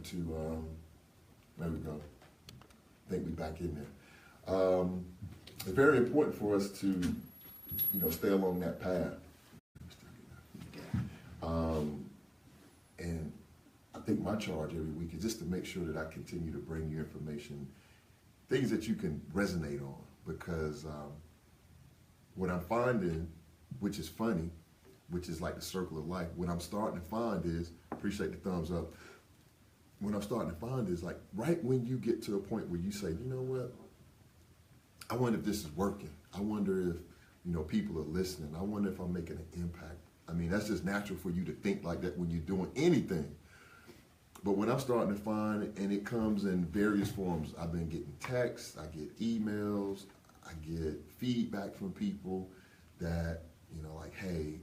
to, there we go. I think we're back in there. It's very important for us to, stay along that path. And I think my charge every week is just to make sure that I continue to bring you information, things that you can resonate on, because what I'm finding, which is funny, which is like the circle of life, what I'm starting to find is, appreciate the thumbs up, what I'm starting to find is like right when you get to a point where you say, you know what, I wonder if this is working. I wonder if, people are listening. I wonder if I'm making an impact. I mean, that's just natural for you to think like that when you're doing anything. But what I'm starting to find, and it comes in various forms, I've been getting texts, I get emails, I get feedback from people that, like, hey,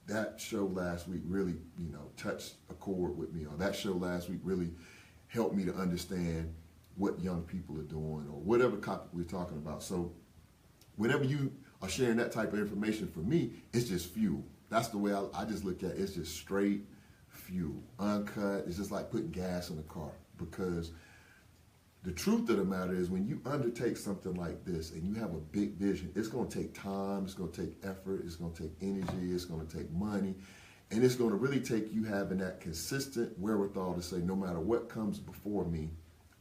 that show last week really, touched a chord with me, or that show last week really helped me to understand what young people are doing, or whatever topic we're talking about. So whenever you are sharing that type of information, for me, it's just fuel. That's the way I just look at it. It's just straight fuel, uncut. It's just like putting gas in a car, because the truth of the matter is when you undertake something like this and you have a big vision, it's going to take time, it's going to take effort, it's going to take energy, it's going to take money, and it's going to really take you having that consistent wherewithal to say, no matter what comes before me,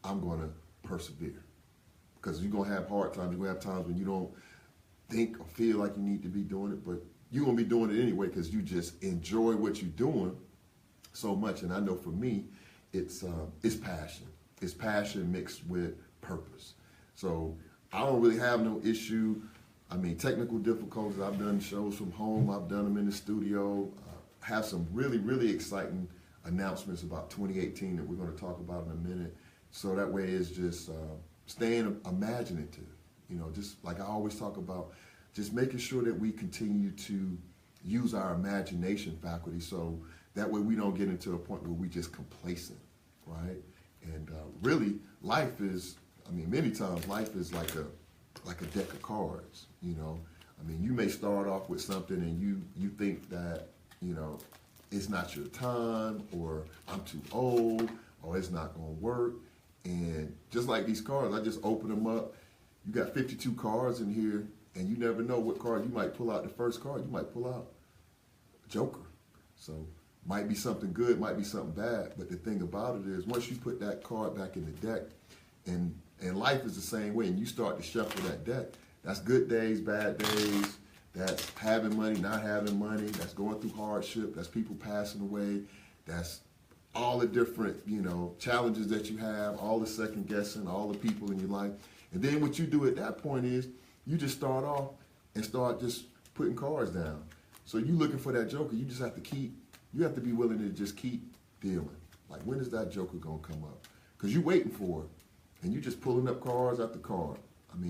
I'm going to persevere. Because you're going to have hard times, you're going to have times when you don't think or feel like you need to be doing it, but you're going to be doing it anyway because you just enjoy what you're doing so much. And I know for me, it's passion. It's passion mixed with purpose. So I don't really have no issue. I mean, technical difficulties, I've done shows from home, I've done them in the studio. Have some really, really exciting announcements about 2018 that we're going to talk about in a minute. So that way it's just staying imaginative, just like I always talk about, just making sure that we continue to use our imagination faculty so that way we don't get into a point where we just complacent, right? And really, life is, many times life is like a deck of cards, I mean, you may start off with something and you think that, it's not your time, or I'm too old, or it's not going to work. And just like these cards, I just open them up. You got 52 cards in here, and you never know what card you might pull out. The first card, you might pull out Joker. So might be something good, might be something bad. But the thing about it is, once you put that card back in the deck, and life is the same way, and you start to shuffle that deck, that's good days, bad days, that's having money, not having money, that's going through hardship, that's people passing away, that's all the different, challenges that you have, all the second guessing, all the people in your life. And then what you do at that point is you just start off and start just putting cards down. So you looking for that joker, you just have to be willing to just keep dealing. Like, when is that joker gonna come up? Because you waiting for it, and you just pulling up cards after card.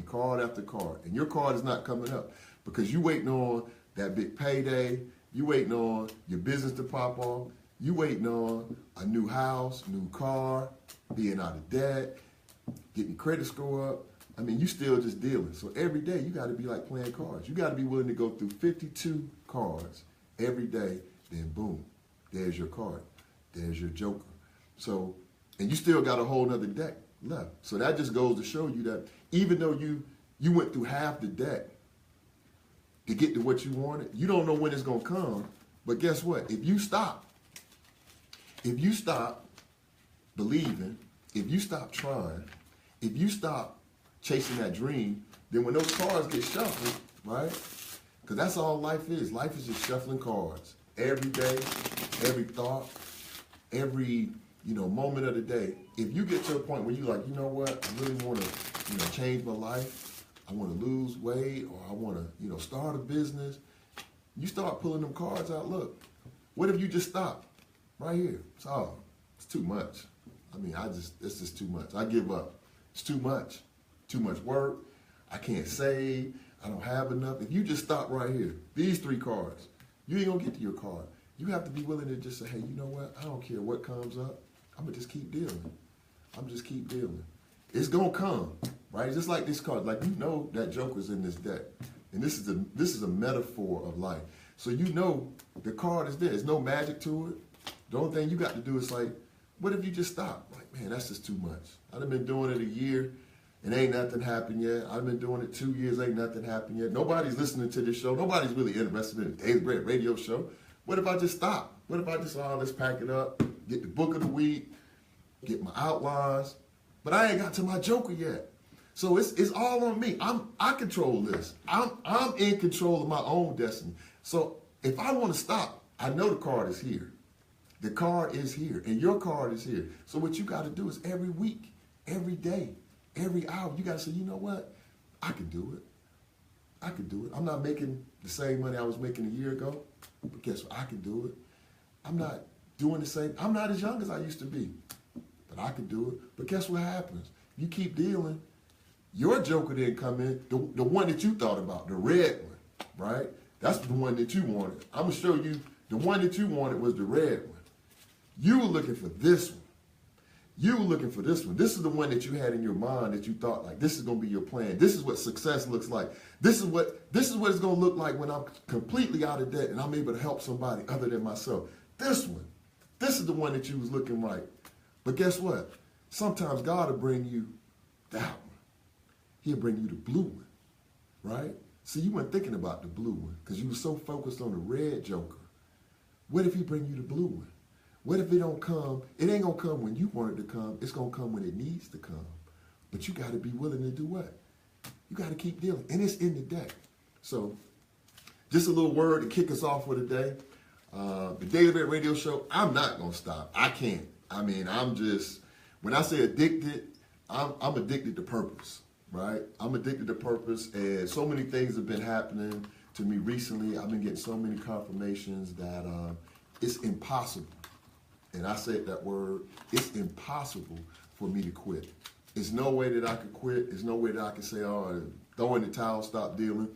Card after card. And your card is not coming up because you waiting on that big payday, you waiting on your business to pop off, you waiting on a new house, new car, being out of debt, getting credit score up. You still just dealing. So every day you got to be like playing cards. You got to be willing to go through 52 cards every day. Then boom, there's your card. There's your joker. So, and you still got a whole nother deck left. So that just goes to show you that even though you went through half the deck to get to what you wanted, you don't know when it's going to come. But guess what? If you stop believing, if you stop trying, if you stop chasing that dream, then when those cards get shuffled, right? Because that's all life is. Life is just shuffling cards. Every day, every thought, every, moment of the day. If you get to a point where you're like, you know what, I really want to, change my life. I want to lose weight, or I want to, start a business. You start pulling them cards out. Look, what if you just stop right here? It's too much. It's just too much. I give up. It's too much. Too much work. I can't save. I don't have enough. If you just stop right here, these 3 cards, you ain't gonna get to your card. You have to be willing to just say, hey, you know what? I don't care what comes up. I'm gonna just keep dealing. It's gonna come, right? Just like this card. Like, that joker's in this deck. And this is a metaphor of life. So the card is there. There's no magic to it. The only thing you got to do is like, What if you just stop? Like, man, that's just too much. I've been doing it a year and ain't nothing happened yet. I've been doing it 2 years, ain't nothing happened yet. Nobody's listening to this show. Nobody's really interested in a Daily Bread radio show. What if I just stop? What if I just, let's pack it up, get the book of the week, get my outlines, but I ain't got to my joker yet. So it's all on me. I control this. I'm in control of my own destiny. So if I want to stop, I know the card is here. The card is here, and your card is here. So what you got to do is every week, every day, every hour, you got to say, you know what? I can do it. I can do it. I'm not making the same money I was making a year ago, but guess what? I can do it. I'm not doing the same. I'm not as young as I used to be, but I can do it. But guess what happens? You keep dealing. Your joker didn't come in, the one that you thought about, the red one, right? That's the one that you wanted. I'm going to show you the one that you wanted was the red one. You were looking for this one. You were looking for this one. This is the one that you had in your mind that you thought, like, this is going to be your plan. This is what success looks like. This is what it's going to look like when I'm completely out of debt and I'm able to help somebody other than myself. This one. This is the one that you was looking right. But guess what? Sometimes God will bring you that one. He'll bring you the blue one, right? See, you weren't thinking about the blue one because you were so focused on the red joker. What if he bring you the blue one? What if it don't come? It ain't going to come when you want it to come. It's going to come when it needs to come. But you got to be willing to do what? You got to keep dealing. And it's in the deck. So just a little word to kick us off for today. The Daily Bread Radio Show, I'm not going to stop. I can't. I mean, when I say addicted, I'm addicted to purpose, right? I'm addicted to purpose, and so many things have been happening to me recently. I've been getting so many confirmations that it's impossible. And I said that word, it's impossible for me to quit. There's no way that I could quit. There's no way that I could say, throw in the towel, stop dealing,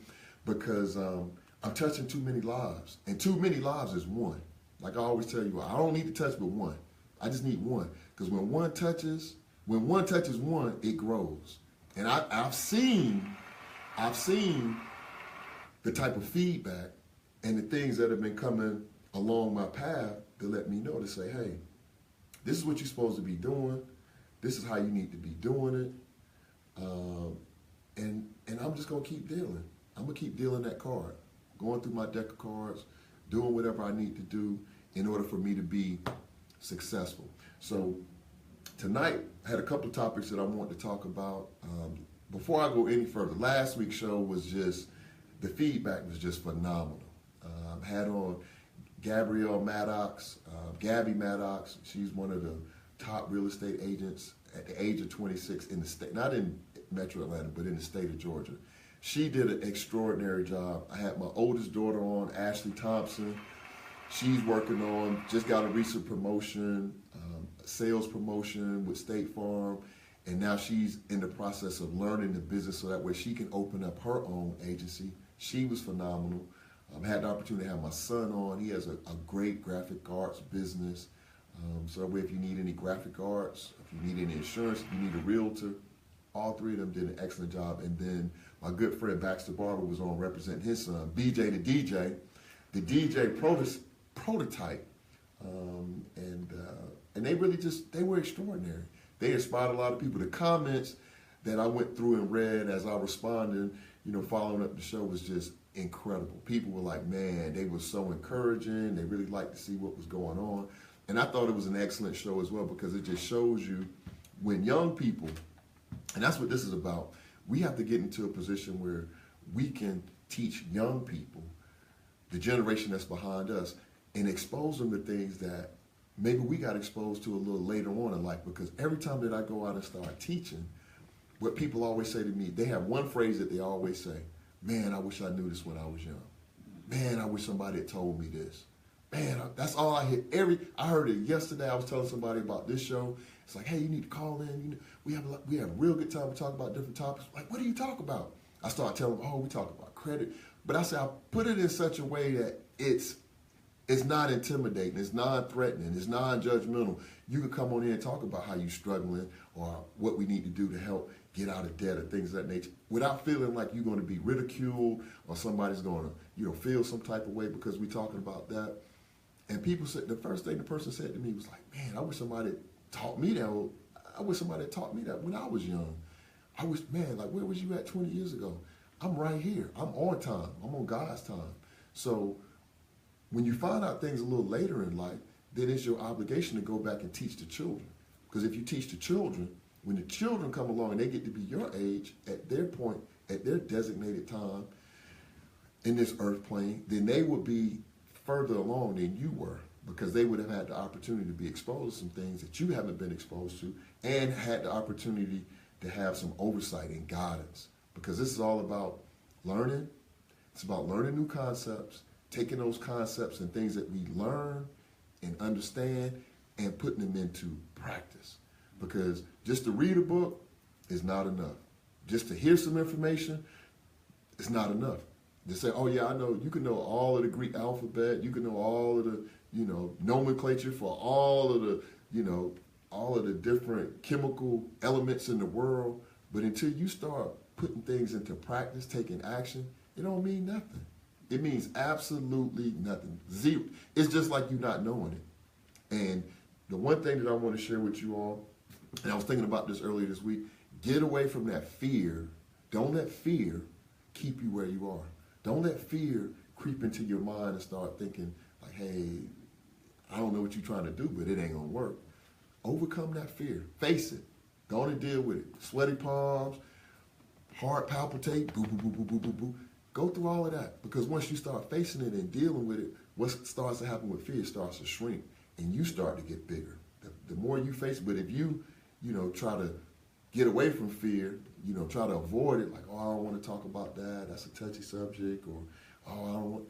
because I'm touching too many lives. And too many lives is one. Like I always tell you, I don't need to touch but one. I just need one. Because when one touches one, it grows. And I've seen the type of feedback and the things that have been coming along my path to let me know, to say, hey, this is what you're supposed to be doing. This is how you need to be doing it. And I'm just going to keep dealing. I'm going to keep dealing that card, going through my deck of cards, doing whatever I need to do in order for me to be successful. So tonight, I had a couple of topics that I want to talk about. Before I go any further, last week's show was just, the feedback was just phenomenal. I had on Gabrielle Maddox, Gabby Maddox. She's one of the top real estate agents at the age of 26 in the state, not in Metro Atlanta, but in the state of Georgia. She did an extraordinary job. I had my oldest daughter on, Ashley Thompson. She's working on, just got a recent promotion, sales promotion with State Farm, and now she's in the process of learning the business so that way she can open up her own agency. She was phenomenal. I had the opportunity to have my son on. He has a great graphic arts business. So that way, if you need any graphic arts, if you need any insurance, if you need a realtor, all three of them did an excellent job. And then my good friend Baxter Barber was on representing his son, BJ the DJ prototype. And they really they were extraordinary. They inspired a lot of people. The comments that I went through and read as I responded, following up the show was just incredible. People were like, man, they were so encouraging. They really liked to see what was going on. And I thought it was an excellent show as well, because it just shows you when young people, and that's what this is about, we have to get into a position where we can teach young people, the generation that's behind us, and expose them to things that maybe we got exposed to a little later on in life. Because every time that I go out and start teaching, what people always say to me, they have one phrase that they always say: man, I wish I knew this when I was young. Man, I wish somebody had told me this. Man, that's all I hear. I heard it yesterday. I was telling somebody about this show. It's like, hey, you need to call in. We have a real good time. We talk about different topics. Like, what do you talk about? I start telling them, we talk about credit. But I say, I put it in such a way that it's not intimidating, it's non-threatening, it's non-judgmental. You can come on in and talk about how you're struggling or what we need to do to help get out of debt or things of that nature, without feeling like you're going to be ridiculed or somebody's going to, feel some type of way because we're talking about that. And people said, the first thing the person said to me was like, man, I wish somebody taught me that. Well, I wish somebody had taught me that when I was young. I wish, man, like, where was you at 20 years ago? I'm right here. I'm on time. I'm on God's time. So when you find out things a little later in life, then it's your obligation to go back and teach the children. Because if you teach the children, when the children come along and they get to be your age at their point, at their designated time in this earth plane, then they will be further along than you were, because they would have had the opportunity to be exposed to some things that you haven't been exposed to, and had the opportunity to have some oversight and guidance. Because this is all about learning. It's about learning new concepts, taking those concepts and things that we learn and understand and putting them into practice. Because just to read a book is not enough. Just to hear some information is not enough. To say, oh yeah, I know, you can know all of the Greek alphabet, you can know all of the, nomenclature for all of the, all of the different chemical elements in the world, but until you start putting things into practice, taking action, it don't mean nothing. It means absolutely nothing. Zero. It's just like you not knowing it. And the one thing that I want to share with you all, and I was thinking about this earlier this week, get away from that fear. Don't let fear keep you where you are. Don't let fear creep into your mind and start thinking like, hey, I don't know what you're trying to do, but it ain't gonna work. Overcome that fear. Face it. Go on and deal with it. Sweaty palms, heart palpitate, boo, boo, boo, boo, boo, boo, boo. Go through all of that, because once you start facing it and dealing with it, what starts to happen with fear starts to shrink, and you start to get bigger. The more you face it, but if you, try to get away from fear, try to avoid it, like, oh, I don't want to talk about that, that's a touchy subject, or, oh, I don't want,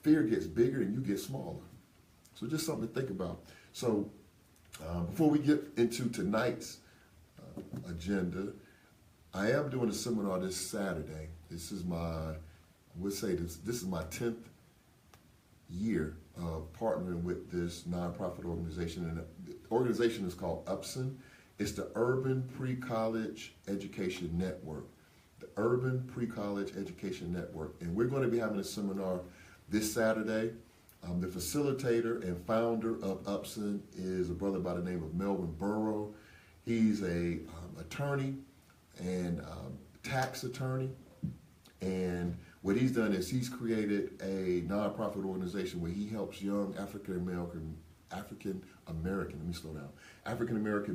fear gets bigger and you get smaller. So just something to think about. So before we get into tonight's agenda, I am doing a seminar this Saturday. This is this is my 10th year of partnering with this nonprofit organization, and the organization is called UPSN. It's the Urban Pre-College Education Network. The Urban Pre-College Education Network. And we're going to be having a seminar this Saturday. The facilitator and founder of UPSN is a brother by the name of Melvin Burrow. He's a attorney and tax attorney. And what he's done is he's created a nonprofit organization where he helps young African American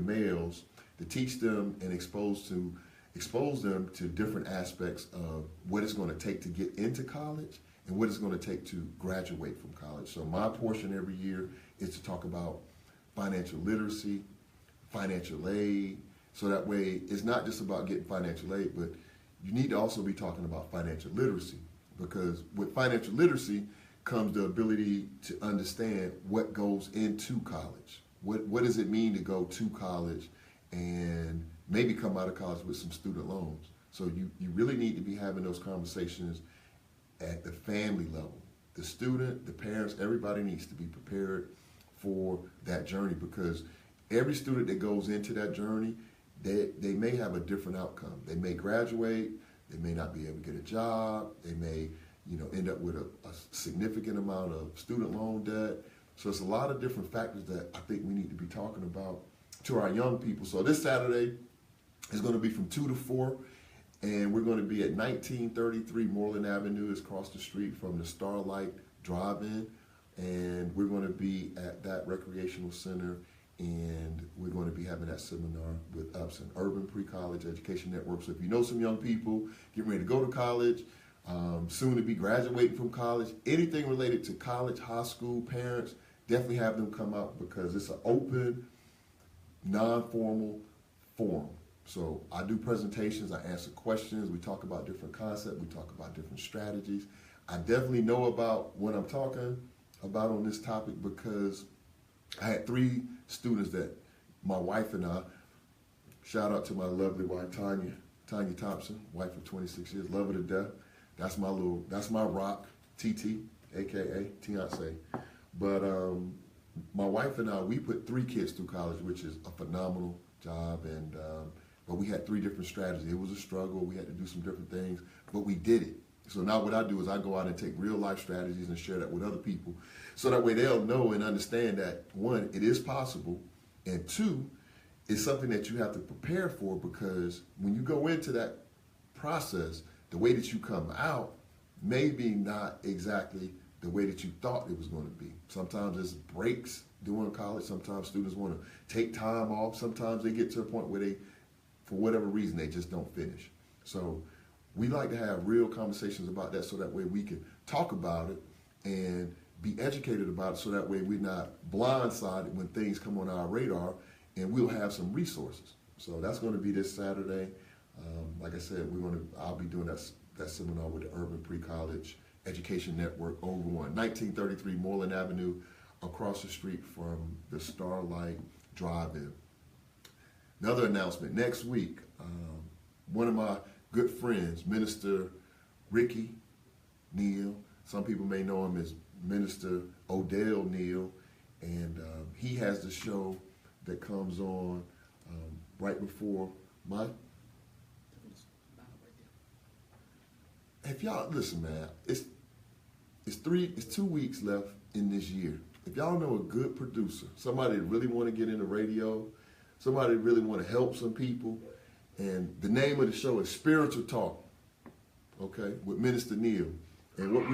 males to teach them and expose them to different aspects of what it's going to take to get into college and what it's going to take to graduate from college. So my portion every year is to talk about financial literacy, financial aid, so that way it's not just about getting financial aid, but you need to also be talking about financial literacy, because with financial literacy comes the ability to understand what goes into college. What does it mean to go to college and maybe come out of college with some student loans? So you really need to be having those conversations at the family level. The student, the parents, everybody needs to be prepared for that journey, because every student that goes into that journey, they may have a different outcome. They may graduate, they may not be able to get a job, they may end up with a significant amount of student loan debt. So it's a lot of different factors that I think we need to be talking about to our young people. So this Saturday is going to be from 2 to 4, and we're going to be at 1933 Moreland Avenue. It's across the street from the Starlight Drive-In, and we're going to be at that recreational center, and we're going to be having that seminar with UPSN, Urban Pre-College Education Network. So if you know some young people getting ready to go to college, soon to be graduating from college, anything related to college, high school, parents, definitely have them come out, because it's an open, non-formal forum. So I do presentations, I answer questions, we talk about different concepts, we talk about different strategies. I definitely know about what I'm talking about on this topic, because I had 3 students that my wife and I, shout out to my lovely wife, Tanya Thompson, wife of 26 years, love her to death. That's my rock, TT, AKA Tiance. But my wife and I, we put 3 kids through college, which is a phenomenal job. And but we had 3 different strategies. It was a struggle. We had to do some different things, but we did it. So now what I do is I go out and take real life strategies and share that with other people, so that way they'll know and understand that, 1, it is possible, and 2, is something that you have to prepare for, because when you go into that process, the way that you come out may be not exactly the way that you thought it was going to be. Sometimes there's breaks during college. Sometimes students want to take time off. Sometimes they get to a point where they, for whatever reason, they just don't finish. So we like to have real conversations about that, so that way we can talk about it and be educated about it, so that way we're not blindsided when things come on our radar, and we'll have some resources. So that's going to be this Saturday. Like I said, I'll be doing that seminar with the Urban Pre-College Education Network over on 1933 Moreland Avenue, across the street from the Starlight Drive-In. Another announcement, next week, one of my good friends, Minister Ricky Neal, some people may know him as Minister Odell Neal, and he has the show that comes on right before my... If y'all, listen, man, it's 2 weeks left in this year. If y'all know a good producer, somebody that really want to get into radio, somebody that really want to help some people, and the name of the show is Spiritual Talk, okay, with Minister Neal. And what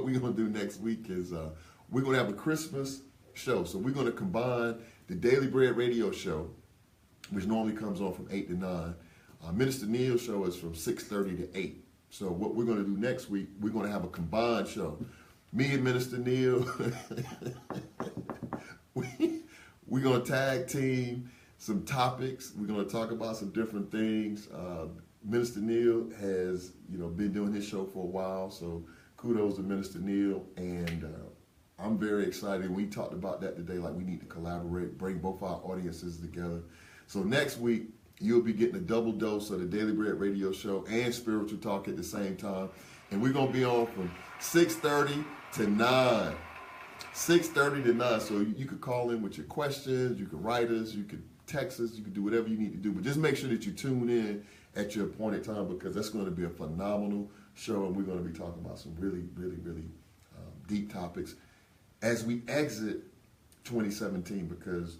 we're gonna do next week is we're gonna have a Christmas show. So we're gonna combine the Daily Bread radio show, which normally comes on from 8 to 9. Minister Neal's show is from 6:30 to 8. So what we're going to do next week, we're going to have a combined show. Me and Minister Neal, we're going to tag team some topics. We're going to talk about some different things. Minister Neal has, been doing his show for a while, so kudos to Minister Neal. And I'm very excited. We talked about that today, like we need to collaborate, bring both our audiences together. So next week, you'll be getting a double dose of the Daily Bread radio show and Spiritual Talk at the same time. And we're going to be on from 6:30 to 9. 6:30 to 9. So you could call in with your questions. You could write us. You could text us. You could do whatever you need to do. But just make sure that you tune in at your appointed time, because that's going to be a phenomenal show. And we're going to be talking about some really, really, really deep topics as we exit 2017. Because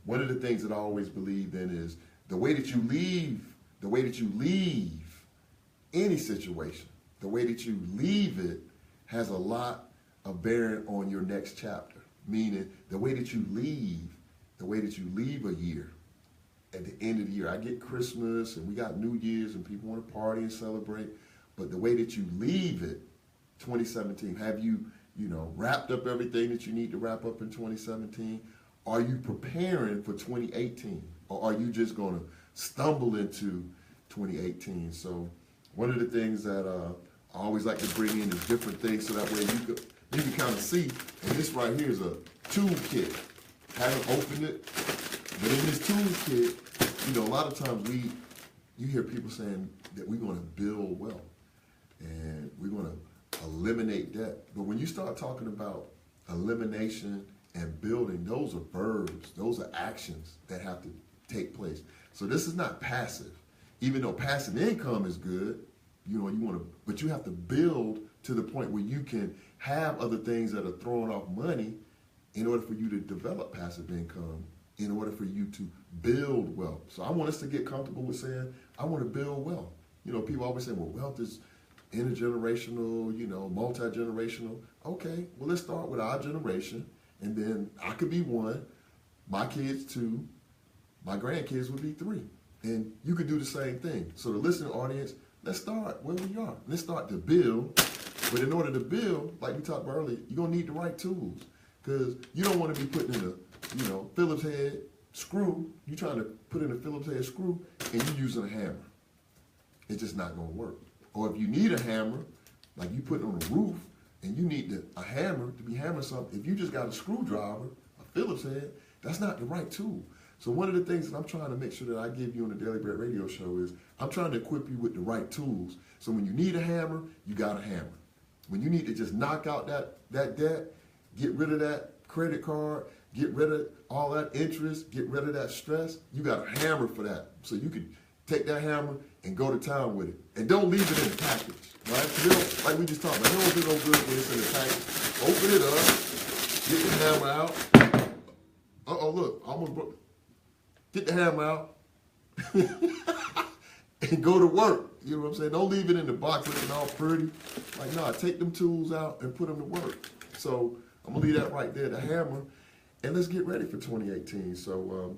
one of the things that I always believed in is the way that you leave any situation, the way that you leave it has a lot of bearing on your next chapter. Meaning the way that you leave a year, at the end of the year. I get Christmas and we got New Year's and people want to party and celebrate, but the way that you leave it, 2017, have you, wrapped up everything that you need to wrap up in 2017? Are you preparing for 2018? Or are you just going to stumble into 2018? So one of the things that I always like to bring in is different things, so that way you can kind of see. And this right here is a toolkit. Haven't opened it, but in this toolkit, a lot of times you hear people saying that we're going to build wealth and we're going to eliminate debt. But when you start talking about elimination and building, those are verbs, those are actions that have to take place. So this is not passive. Even though passive income is good, but you have to build to the point where you can have other things that are throwing off money in order for you to develop passive income, in order for you to build wealth. So I want us to get comfortable with saying, I want to build wealth. People always say, well, wealth is intergenerational, multi-generational. Okay, well, let's start with our generation, and then I could be one, my kids 2, my grandkids would be 3. And you could do the same thing. So the listening audience, let's start where we are. Let's start to build. But in order to build, like we talked about earlier, you're going to need the right tools. Because you don't want to be putting in a, Phillips head screw. You're trying to put in a Phillips head screw and you're using a hammer. It's just not going to work. Or if you need a hammer, like you put it on a roof and you need a hammer to be hammering something, if you just got a screwdriver, a Phillips head, that's not the right tool. So one of the things that I'm trying to make sure that I give you on the Daily Bread radio show is I'm trying to equip you with the right tools. So when you need a hammer, you got a hammer. When you need to just knock out that debt, get rid of that credit card, get rid of all that interest, get rid of that stress, you got a hammer for that. So you can take that hammer and go to town with it. And don't leave it in the package, right? Like we just talked about, it don't do no good when it's in the package. Open it up, get the hammer out, look, I almost broke. Get the hammer out and go to work. You know what I'm saying? Don't leave it in the box looking all pretty. Like, nah, take them tools out and put them to work. So I'm gonna leave that right there, the hammer, and let's get ready for 2018. So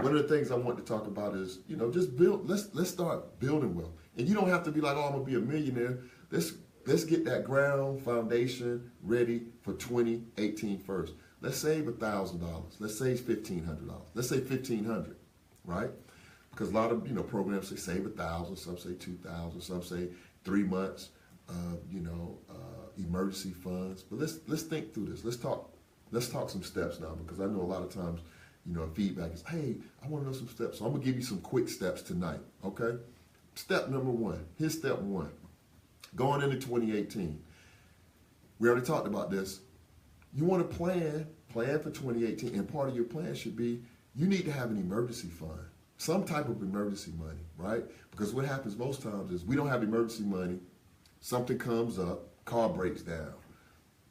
one of the things I want to talk about is, you know, just build. Let's start building wealth. And you don't have to be like, oh, I'm gonna be a millionaire. Let's get that ground foundation ready for 2018 first. Let's save $1,000. Let's save $1,500. Let's say $1,500, right? Because a lot of programs say save 1,000, some say 2,000, some say 3 months, emergency funds. But let's think through this. Let's talk some steps now, because I know a lot of times, feedback is, hey, I want to know some steps. So I'm gonna give you some quick steps tonight. Okay. Step number one. Here's step one. Going into 2018, we already talked about this. You want to plan for 2018, and part of your plan should be you need to have an emergency fund, some type of emergency money, right? Because what happens most times is we don't have emergency money, something comes up, car breaks down,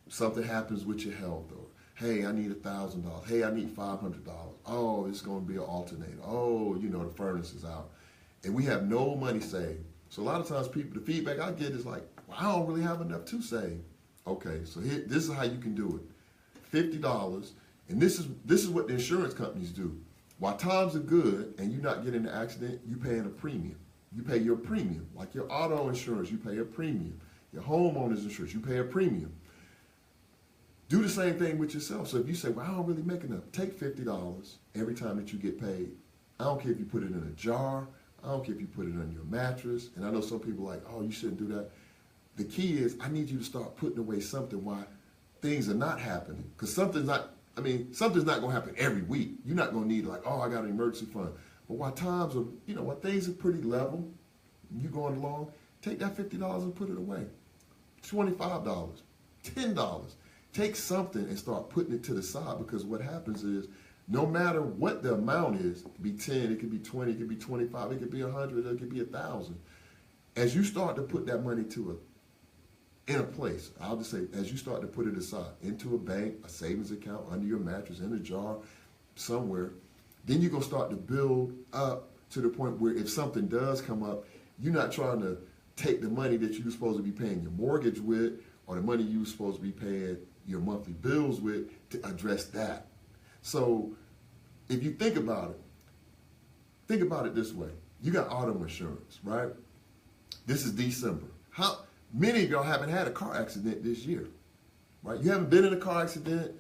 something happens with your health, or hey, I need $1,000, hey, I need $500, oh, it's going to be an alternator, oh, the furnace is out, and we have no money saved. So a lot of times the feedback I get is like, well, I don't really have enough to save. Okay, so this is how you can do it. $50, and this is what the insurance companies do. While times are good and you're not getting in an accident, you're paying a premium. You pay your premium. Like your auto insurance, you pay a premium. Your homeowner's insurance, you pay a premium. Do the same thing with yourself. So if you say, well, I don't really make enough, take $50 every time that you get paid. I don't care if you put it in a jar. I don't care if you put it on your mattress. And I know some people are like, oh, you shouldn't do that. The key is I need you to start putting away something while things are not happening. Because something's not going to happen every week. You're not going to need like, oh, I got an emergency fund. But while times are, while things are pretty level, you going along, take that $50 and put it away. $25, $10. Take something and start putting it to the side, because what happens is no matter what the amount is, it could be 10, it could be 20, it could be 25, it could be 100, it could be 1,000. As you start to put that money in a place, I'll just say, as you start to put it aside, into a bank, a savings account, under your mattress, in a jar, somewhere, then you're going to start to build up to the point where if something does come up, you're not trying to take the money that you're supposed to be paying your mortgage with, or the money you're supposed to be paying your monthly bills with, to address that. So if you think about it this way. You got auto insurance, right? This is December. How many of y'all haven't had a car accident this year, right? You haven't been in a car accident.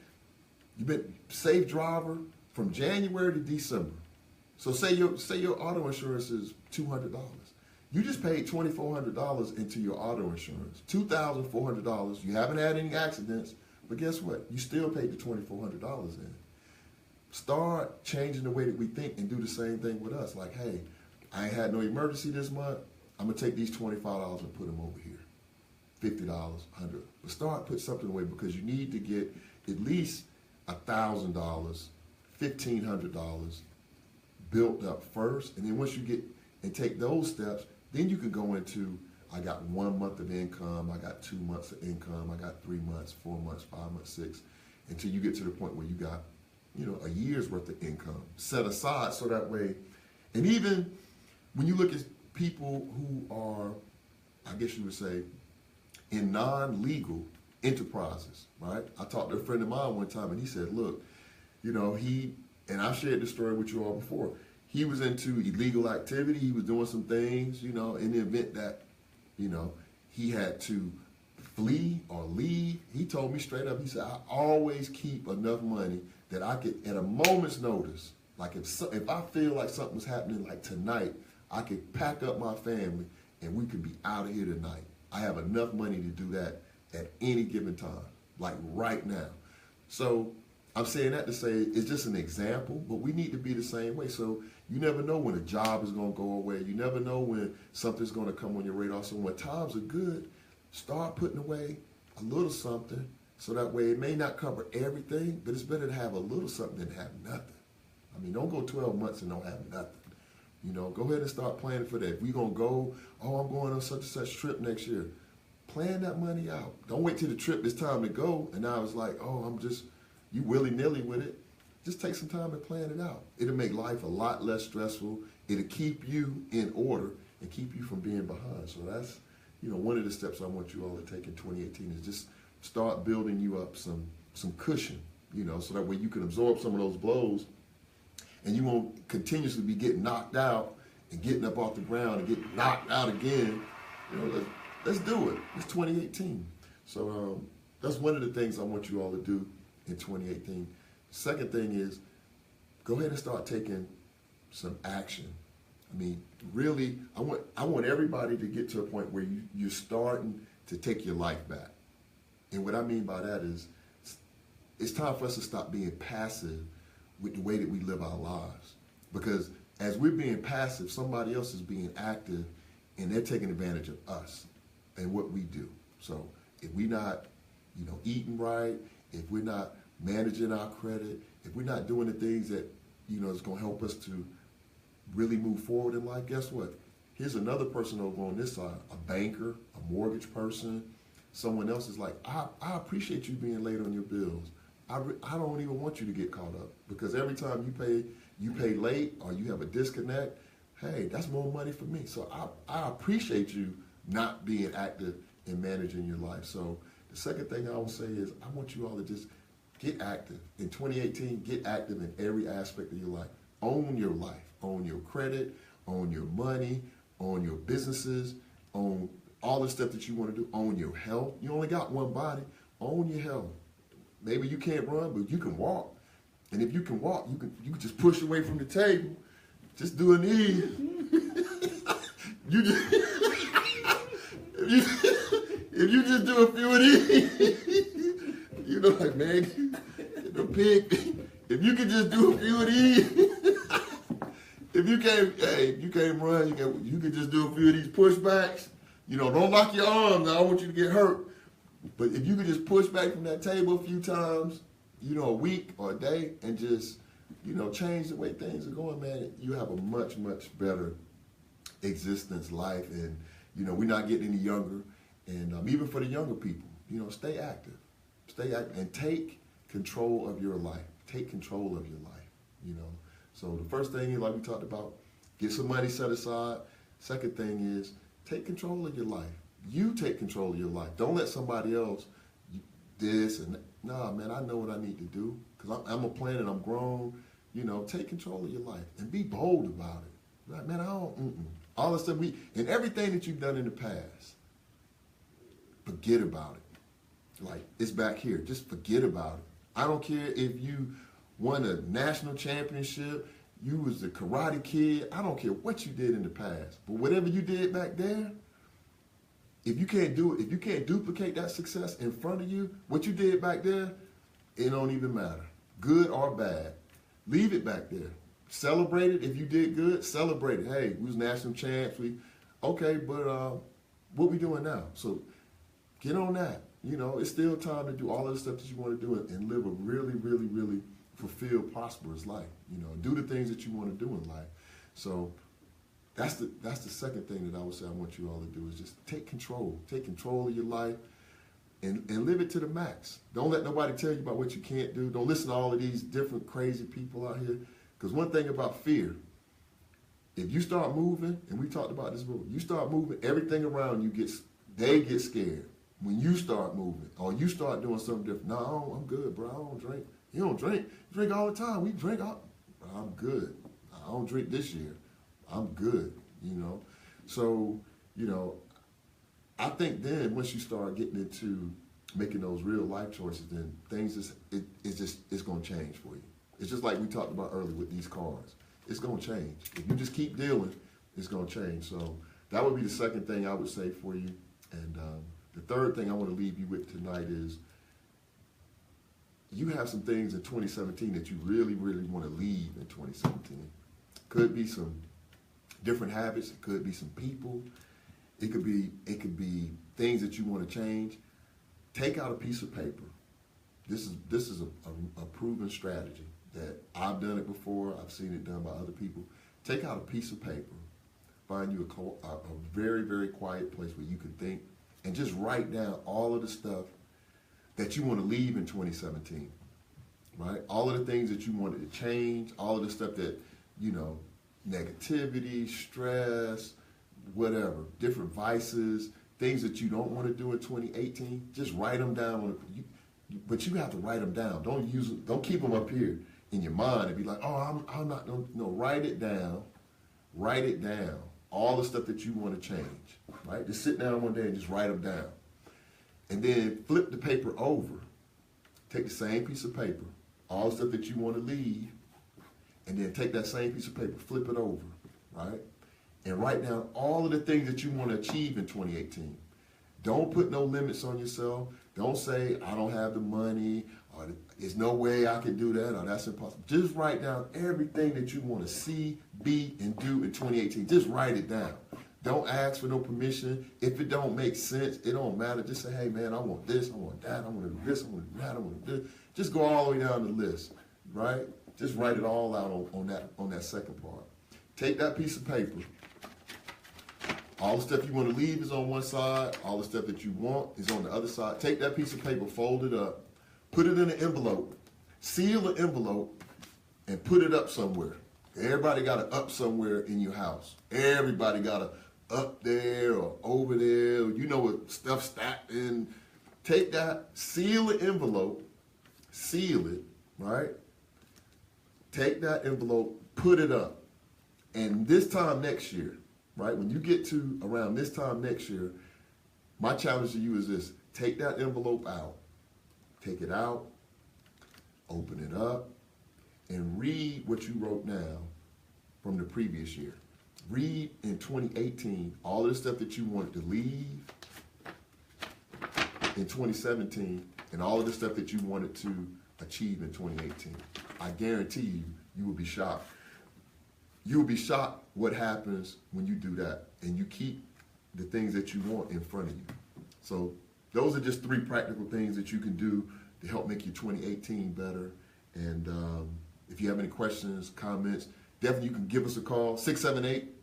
You've been safe driver from January to December. So say your auto insurance is $200. You just paid $2,400 into your auto insurance. $2,400. You haven't had any accidents, but guess what? You still paid the $2,400 in. Start changing the way that we think and do the same thing with us. Like, hey, I ain't had no emergency this month. I'm gonna take these $25 and put them over here. $50, $100. But start put something away, because you need to get at least $1,000, $1,500 built up first, and then once you get and take those steps, then you can go into, I got 1 month of income, I got 2 months of income, I got 3 months, 4 months, 5 months, 6, until you get to the point where you got, a year's worth of income set aside, so that way. And even when you look at people who are, I guess you would say, in non-legal enterprises, right? I talked to a friend of mine one time, and he said, look, and I've shared this story with you all before, he was into illegal activity, he was doing some things, in the event that, he had to flee or leave. He told me straight up, he said, I always keep enough money that I could, at a moment's notice, like if I feel like something's happening like tonight, I could pack up my family and we could be out of here tonight. I have enough money to do that at any given time, like right now. So I'm saying that to say it's just an example, but we need to be the same way. So you never know when a job is going to go away. You never know when something's going to come on your radar. So when times are good, start putting away a little something, so that way it may not cover everything, but it's better to have a little something than have nothing. I mean, don't go 12 months and don't have nothing. Go ahead and start planning for that. If we're going to go, I'm going on such and such trip next year, plan that money out. Don't wait till the trip is time to go, and now it's like, you willy-nilly with it. just take some time and plan it out. It'll make life a lot less stressful. It'll keep you in order and keep you from being behind. So that's, one of the steps I want you all to take in 2018 is just start building you up some cushion, so that way you can absorb some of those blows and you won't continuously be getting knocked out and getting up off the ground and getting knocked out again. Let's do it. It's 2018. So that's one of the things I want you all to do in 2018. Second thing is go ahead and start taking some action. I mean, really, I want everybody to get to a point where you're starting to take your life back. And what I mean by that is it's time for us to stop being passive with the way that we live our lives. Because as we're being passive, somebody else is being active and they're taking advantage of us and what we do. So if we're not, eating right, if we're not managing our credit, if we're not doing the things that, is going to help us to really move forward in life, guess what? Here's another person over on this side, a banker, a mortgage person, someone else is like, I appreciate you being late on your bills. I don't even want you to get caught up because every time you pay late or you have a disconnect, hey, that's more money for me. So I appreciate you not being active in managing your life. So the second thing I will say is I want you all to just get active. In 2018, get active in every aspect of your life. Own your life. Own your credit. Own your money. Own your businesses. Own all the stuff that you want to do. Own your health. You only got one body. Own your health. Maybe you can't run, but you can walk. And if you can walk, you can just push away from the table. Just do a knee. If you just do a few of these, like, man, the pig, if you can just do a few of these, if you can't run, you can just do a few of these pushbacks. Don't lock your arms. I don't want you to get hurt. But if you could just push back from that table a few times, a week or a day and just, change the way things are going, man, you have a much, much better existence, life. And, we're not getting any younger. And even for the younger people, stay active. Stay active and take control of your life. Take control of your life, So the first thing is, like we talked about, get some money set aside. Second thing is take control of your life. You take control of your life. Don't let somebody else this and that. Nah, man, I know what I need to do because I'm a plan and I'm grown. Take control of your life and be bold about it. Like, man, all the stuff and everything that you've done in the past, forget about it. Like, it's back here. Just forget about it. I don't care if you won a national championship, you was the Karate Kid. I don't care what you did in the past. But whatever you did back there, if you can't do it, if you can't duplicate that success in front of you, what you did back there, it don't even matter. Good or bad. Leave it back there. Celebrate it. If you did good, celebrate it. Hey, we was national champs. Okay, but what we doing now? So get on that. It's still time to do all of the stuff that you want to do and live a really, really, really fulfilled, prosperous life. Do the things that you want to do in life. So that's the second thing that I would say I want you all to do is just take control. Take control of your life and live it to the max. Don't let nobody tell you about what you can't do. Don't listen to all of these different crazy people out here. Because one thing about fear, if you start moving, and we talked about this before, you start moving, everything around you they get scared. When you start moving or you start doing something different, no, I'm good, bro. I don't drink. You don't drink. You drink all the time. We drink all. I'm good. I don't drink this year. I'm good, So, I think then once you start getting into making those real life choices, then things it's going to change for you. It's just like we talked about earlier with these cars. It's going to change. If you just keep dealing, it's going to change. So that would be the second thing I would say for you. And the third thing I want to leave you with tonight is you have some things in 2017 that you really, really want to leave in 2017. Could be some different habits. It could be some people. It could be things that you want to change. Take out a piece of paper. This is a proven strategy that I've done it before. I've seen it done by other people. Take out a piece of paper. Find you a very, very quiet place where you can think and just write down all of the stuff that you want to leave in 2017. right? All of the things that you wanted to change, all of the stuff that, you know, negativity, stress, whatever, different vices, things that you don't want to do in 2018, just write them down. But you have to write them down. Don't keep them up here in your mind and be like, oh, I'm not, no, write it down. Write it down. All the stuff that you want to change, right? Just sit down one day and just write them down. And then flip the paper over. Take the same piece of paper, all the stuff that you want to leave, and then take that same piece of paper, flip it over, right? And write down all of the things that you want to achieve in 2018. Don't put no limits on yourself. Don't say, I don't have the money, or there's no way I can do that, or that's impossible. Just write down everything that you want to see, be, and do in 2018. Just write it down. Don't ask for no permission. If it don't make sense, it don't matter. Just say, hey, man, I want this, I want that, I want to do this, I want to do that, I want to do this. Just go all the way down the list, right? Just write it all out on that second part. Take that piece of paper. All the stuff you want to leave is on one side. All the stuff that you want is on the other side. Take that piece of paper, fold it up, put it in an envelope, seal the envelope, and put it up somewhere. Everybody got to up somewhere in your house. Everybody got to up there or over there. You know what stuff stacked in. Take that, seal the envelope, seal it, right? Take that envelope, put it up. And this time next year, right, when you get to around this time next year, my challenge to you is this. Take that envelope out. Take it out, open it up, and read what you wrote down from the previous year. Read in 2018 all of the stuff that you wanted to leave in 2017 and all of the stuff that you wanted to achieve in 2018. I guarantee you, you will be shocked. You will be shocked what happens when you do that and you keep the things that you want in front of you. So those are just 3 practical things that you can do to help make your 2018 better. And if you have any questions, comments, definitely you can give us a call, 678.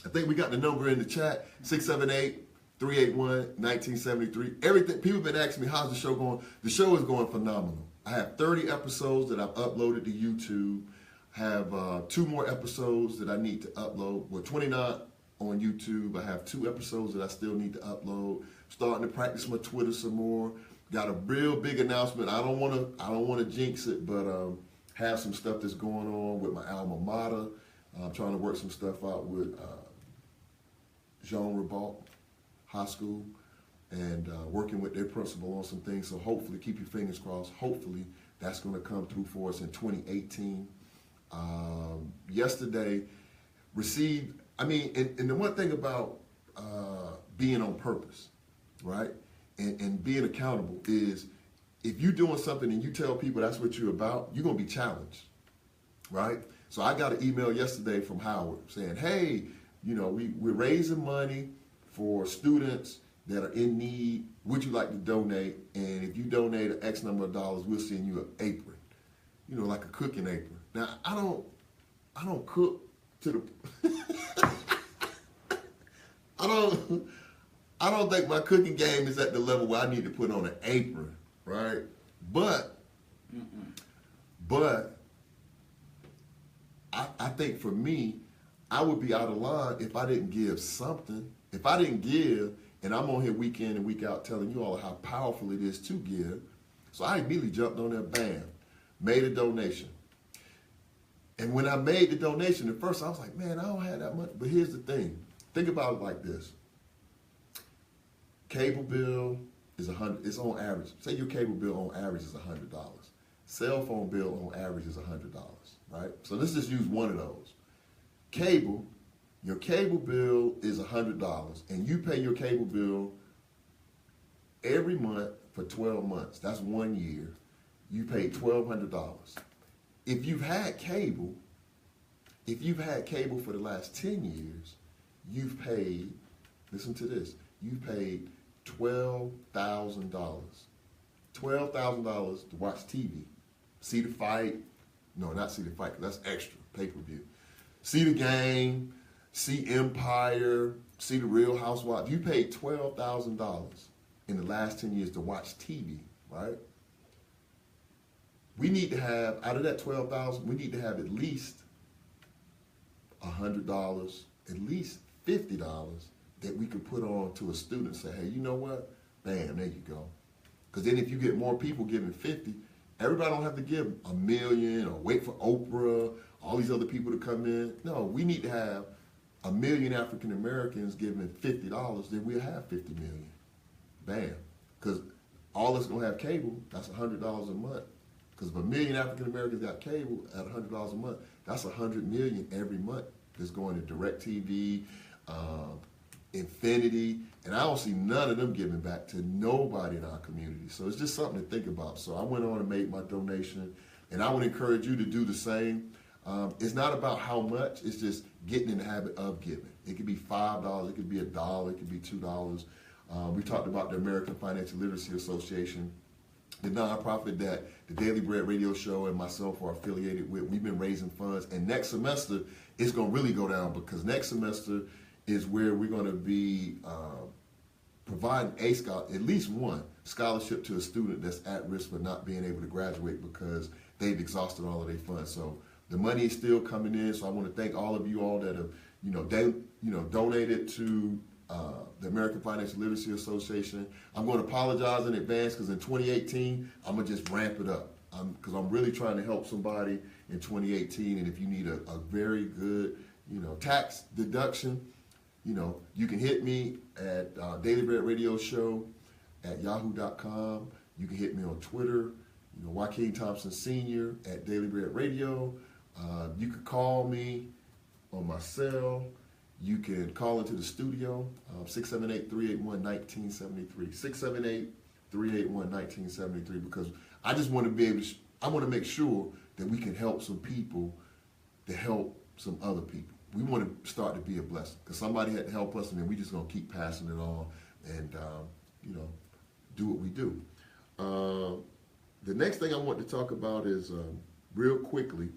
I think we got the number in the chat, 678-381-1973. Everything, people have been asking me, how's the show going? The show is going phenomenal. I have 30 episodes that I've uploaded to YouTube. I have 2 more episodes that I need to upload. Well, 29 on YouTube. I have 2 episodes that I still need to upload. Starting to practice my Twitter some more. Got a real big announcement. I don't want to jinx it, but have some stuff that's going on with my alma mater. I'm trying to work some stuff out with Jean Ribault High School and working with their principal on some things. So hopefully, keep your fingers crossed. Hopefully, that's going to come through for us in 2018. Yesterday, received. I mean, and the one thing about being on purpose, right, and being accountable is if you're doing something and you tell people that's what you're about, you're going to be challenged, right? So I got an email yesterday from Howard saying, hey, you know, we're raising money for students that are in need. Would you like to donate? And if you donate an X number of dollars, we'll send you an apron, you know, like a cooking apron. Now, I don't cook to the, I don't think my cooking game is at the level where I need to put on an apron, right? But I think for me, I would be out of line if I didn't give something. If I didn't give, and I'm on here week in and week out telling you all how powerful it is to give. So I immediately jumped on there, bam, made a donation. And when I made the donation, at first I was like, man, I don't have that much. But here's the thing. Think about it like this. Cable bill is $100. It's on average. Say your cable bill on average is $100. Cell phone bill on average is $100, right? So let's just use one of those. Cable, your cable bill is $100, and you pay your cable bill every month for 12 months. That's 1 year. You pay $1,200. If you've had cable for the last 10 years, you've paid, listen to this, you've paid $12,000. $12,000 to watch TV. See the fight. No, not see the fight, because that's extra, pay-per-view. See the game, see Empire, see the Real Housewives. You paid $12,000 in the last 10 years to watch TV, right? we need to have, out of that 12,000, we need to have at least $100, at least $50 that we could put on to a student and say, hey, you know what? Bam, there you go. Because then if you get more people giving 50, everybody don't have to give a million or wait for Oprah, all these other people to come in. No, we need to have a million African Americans giving $50, then we'll have 50 million. Bam. Because all that's going to have cable, that's $100 a month. Because if a million African Americans got cable at $100 a month, that's 100 million every month that's going to DirecTV, Infinity, and I don't see none of them giving back to nobody in our community. So it's just something to think about. So I went on and made my donation, and I would encourage you to do the same. It's not about how much, it's just getting in the habit of giving. It could be $5, it could be $1, it could be $2. We talked about the American Financial Literacy Association, the nonprofit that the Daily Bread radio show and myself are affiliated with. We've been raising funds, and next semester it's going to really go down, because next semester is where we're going to be providing at least one scholarship to a student that's at risk for not being able to graduate because they've exhausted all of their funds. So the money is still coming in. So I want to thank all of you all that have donated to the American Financial Literacy Association. I'm going to apologize in advance because in 2018 I'm gonna just ramp it up because I'm really trying to help somebody in 2018. And if you need a very good tax deduction, you can hit me at Daily Bread Radio Show at yahoo.com. You can hit me on Twitter, Joaquin Thompson Sr. at Daily Bread Radio. You could call me on my cell. You can call into the studio, 678-381-1973, 678-381-1973, because I just want to be able to, I want to make sure that we can help some people to help some other people. We want to start to be a blessing because somebody had to help us, and then we just going to keep passing it on and, do what we do. The next thing I want to talk about is, real quickly,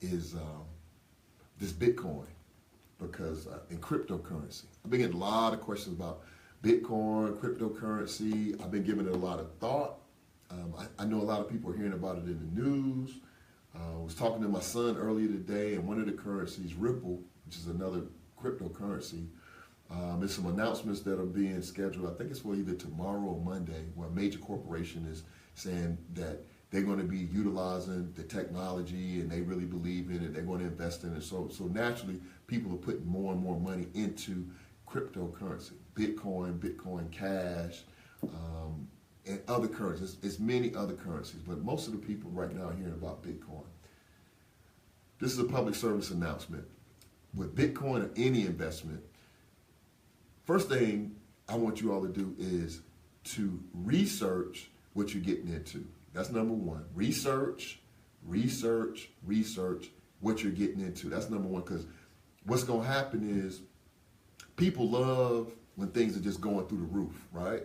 is this Bitcoin, because in cryptocurrency. I've been getting a lot of questions about Bitcoin, cryptocurrency. I've been giving it a lot of thought. I know a lot of people are hearing about it in the news. I was talking to my son earlier today, and one of the currencies, Ripple, which is another cryptocurrency, there's some announcements that are being scheduled. I think it's for either tomorrow or Monday, where a major corporation is saying that they're going to be utilizing the technology and they really believe in it. They're going to invest in it. So naturally, people are putting more and more money into cryptocurrency, Bitcoin, Bitcoin Cash, and other currencies. It's many other currencies, but most of the people right now are hearing about Bitcoin. This is a public service announcement. With Bitcoin or any investment, first thing I want you all to do is to research what you're getting into. That's number one. Research what you're getting into. That's number one, because what's going to happen is people love when things are just going through the roof, right?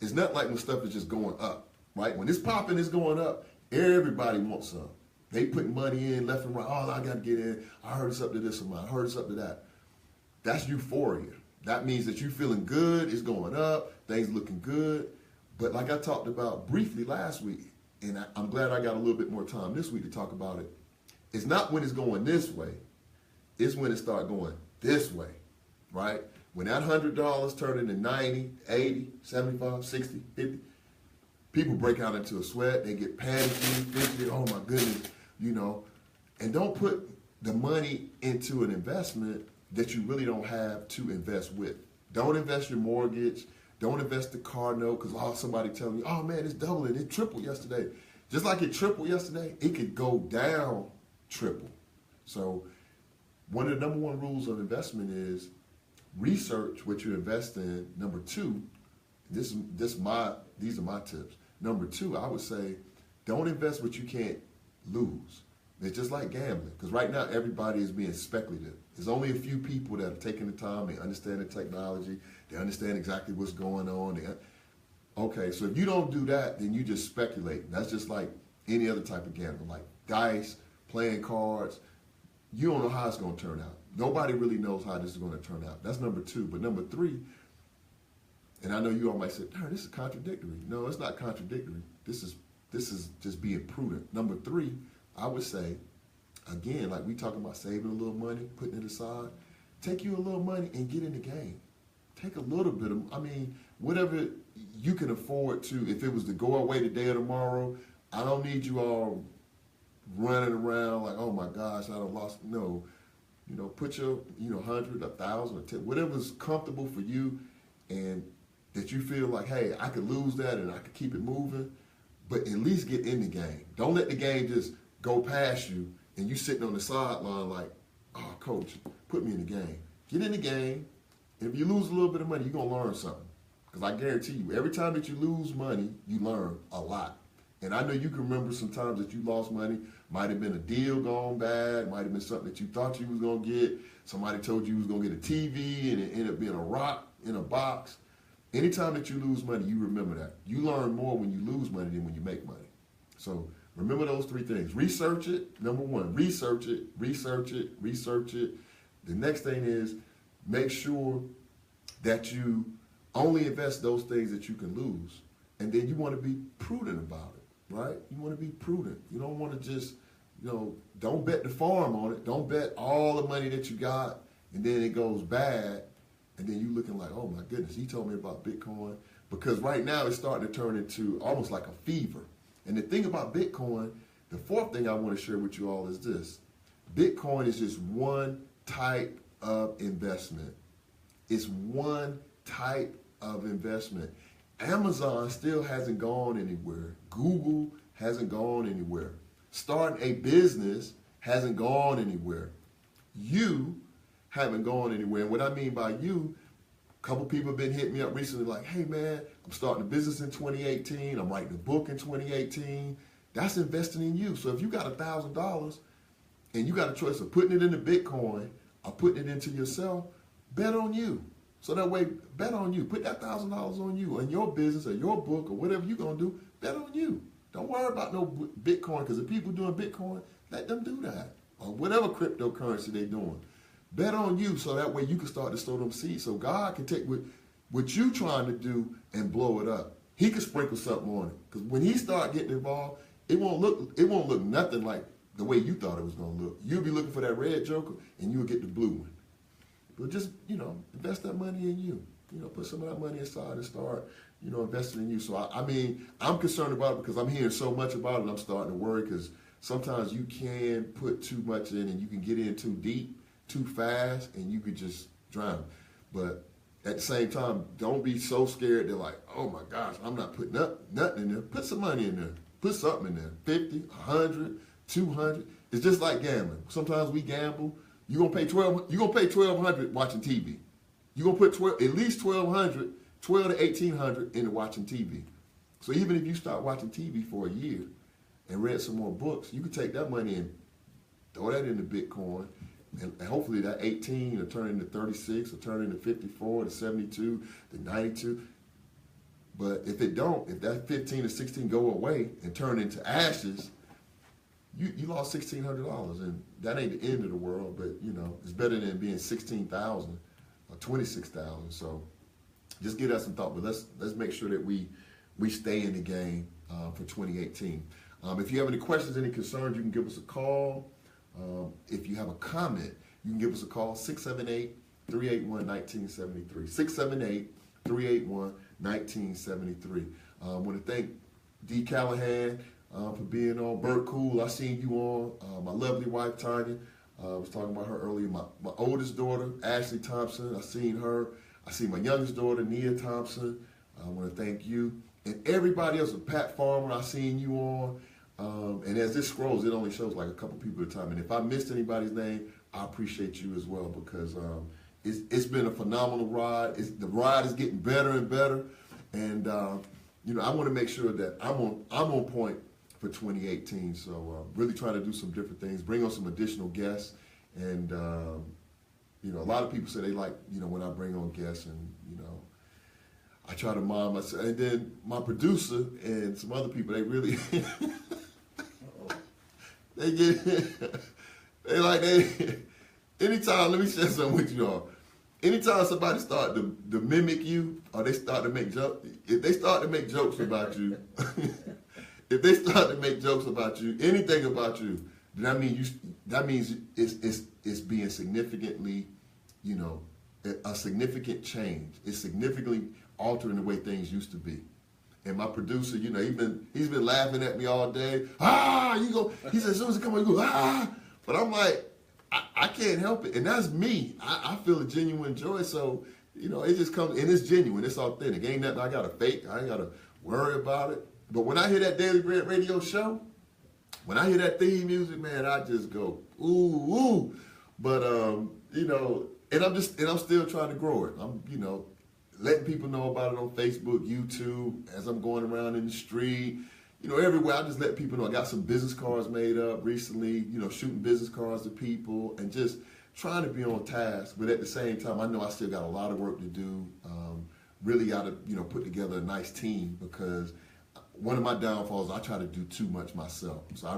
It's not like when stuff is just going up, right? When it's popping, it's going up, everybody wants some. They put money in left and right. Oh, I got to get in. I heard it's up to this amount. I heard it's up to that. That's euphoria. That means that you're feeling good. It's going up. Things looking good. But like I talked about briefly last week, and I'm glad I got a little bit more time this week to talk about it. It's not when it's going this way. It's when it starts going this way, right? When that $100 turn into 90, 80, 75, 60, 50, people break out into a sweat. They get panicky, fidgety, oh my goodness, And don't put the money into an investment that you really don't have to invest with. Don't invest your mortgage. Don't invest the car note because somebody telling you, oh man, it's doubling. It tripled yesterday. Just like it tripled yesterday, it could go down triple. So one of the number one rules of investment is research what you invest in. Number two, these are my tips. Number two, I would say, don't invest what you can't lose. It's just like gambling, because right now everybody is being speculative. There's only a few people that are taking the time, they understand the technology, they understand exactly what's going on. Okay, so if you don't do that, then you just speculate. That's just like any other type of gambling, like dice, playing cards. You don't know how it's going to turn out. Nobody really knows how this is going to turn out. That's number two. But number three, and I know you all might say, this is contradictory. No, it's not contradictory. This is this is just being prudent. Number three, I would say, again, like we talking about saving a little money, putting it aside, take you a little money and get in the game. Take a little bit of, whatever you can afford to. If it was to go away today or tomorrow, I don't need you all running around like, oh my gosh, I done lost. No, put your, 100, 1,000, or 10, whatever's comfortable for you, and that you feel like, hey, I could lose that and I could keep it moving, but at least get in the game. Don't let the game just go past you and you sitting on the sideline like, oh, coach, put me in the game. Get in the game. And if you lose a little bit of money, you're going to learn something. Because I guarantee you, every time that you lose money, you learn a lot. And I know you can remember some times that you lost money. Might have been a deal gone bad. Might have been something that you thought you was going to get. Somebody told you was going to get a TV and it ended up being a rock in a box. Anytime that you lose money, you remember that. You learn more when you lose money than when you make money. So remember those three things. Research it. Number one, research it, research it, research it. The next thing is make sure that you only invest those things that you can lose. And then you want to be prudent about it, right? You want to be prudent. You don't want to just, don't bet the farm on it. Don't bet all the money that you got and then it goes bad. And then you looking like, oh my goodness, he told me about Bitcoin. Because right now it's starting to turn into almost like a fever. And the thing about Bitcoin, the fourth thing I want to share with you all is this. Bitcoin is just one type of investment. It's one type of investment. Amazon still hasn't gone anywhere. Google hasn't gone anywhere. Starting a business hasn't gone anywhere. You haven't gone anywhere. And what I mean by you, a couple people have been hitting me up recently like, hey man, I'm starting a business in 2018. I'm writing a book in 2018. That's investing in you. So if you got $1,000 and you got a choice of putting it into Bitcoin or putting it into yourself, bet on you. So that way, bet on you. Put that $1,000 on you, on your business or your book or whatever you're going to do, bet on you. Don't worry about no Bitcoin, because if people doing Bitcoin, let them do that. Or whatever cryptocurrency they're doing. Bet on you so that way you can start to sow them seeds. So God can take what you trying to do and blow it up. He can sprinkle something on it. Because when he start getting involved, it won't look nothing like the way you thought it was going to look. You'll be looking for that red joker and you'll get the blue one. But just, invest that money in you. Put some of that money aside and start, investing in you. So, I'm concerned about it because I'm hearing so much about it and I'm starting to worry because sometimes you can put too much in and you can get in too deep, too fast, and you could just drown. But at the same time, don't be so scared that like, oh my gosh, I'm not putting up nothing in there. Put some money in there. Put something in there. 50, 100, 200. It's just like gambling. Sometimes we gamble. You're gonna pay $1,200 watching TV. You're gonna put at least $1,200, $1,200 to $1,800 into watching TV. So even if you start watching TV for a year and read some more books, you can take that money and throw that into Bitcoin. And hopefully that 18 will turn into 36, or turn into 54, to 72, to 92. But if it don't, if that 15 or 16 go away and turn into ashes, you lost $1,600, and that ain't the end of the world. But it's better than being 16,000 or 26,000. So just give that some thought. But let's make sure that we stay in the game for 2018. If you have any questions, any concerns, you can give us a call. If you have a comment, you can give us a call, 678-381-1973. 678-381-1973. I want to thank D. Callahan for being on. Bert Cool, I seen you on. My lovely wife, Tanya, I was talking about her earlier. My oldest daughter, Ashley Thompson, I seen her. I see my youngest daughter, Nia Thompson. I want to thank you. And everybody else, Pat Farmer, I seen you on. And as this scrolls, it only shows like a couple people at a time. And if I missed anybody's name, I appreciate you as well, because it's been a phenomenal ride. The ride is getting better and better. And, I want to make sure that I'm on point for 2018. So really trying to do some different things, bring on some additional guests. And, a lot of people say they like, when I bring on guests, and, I try to mind myself. And then my producer and some other people, they really... anytime, let me share something with you all. Anytime somebody start to mimic you, or they start to make jokes, if they start to make jokes about you, if they start to make jokes about you, anything about you, then that means it's being significantly, you know, a significant change. It's significantly altering the way things used to be. And my producer, you know, he's been laughing at me all day. He said, as soon as he come on, you go, But I'm like, I can't help it. And that's me. I feel a genuine joy. So, you know, it just comes, and it's genuine. It's authentic. Ain't nothing I got to fake. I ain't got to worry about it. But when I hear that Daily Bread radio show, when I hear that theme music, man, I just go, ooh, ooh. But, you know, and I'm still trying to grow it. I'm, you know, letting people know about it on Facebook, YouTube, as I'm going around in the street, you know, everywhere. I just let people know. I got some business cards made up recently, you know, shooting business cards to people and just trying to be on task. But at the same time, I know I still got a lot of work to do. Really got to, you know, put together a nice team, because one of my downfalls, I try to do too much myself. So I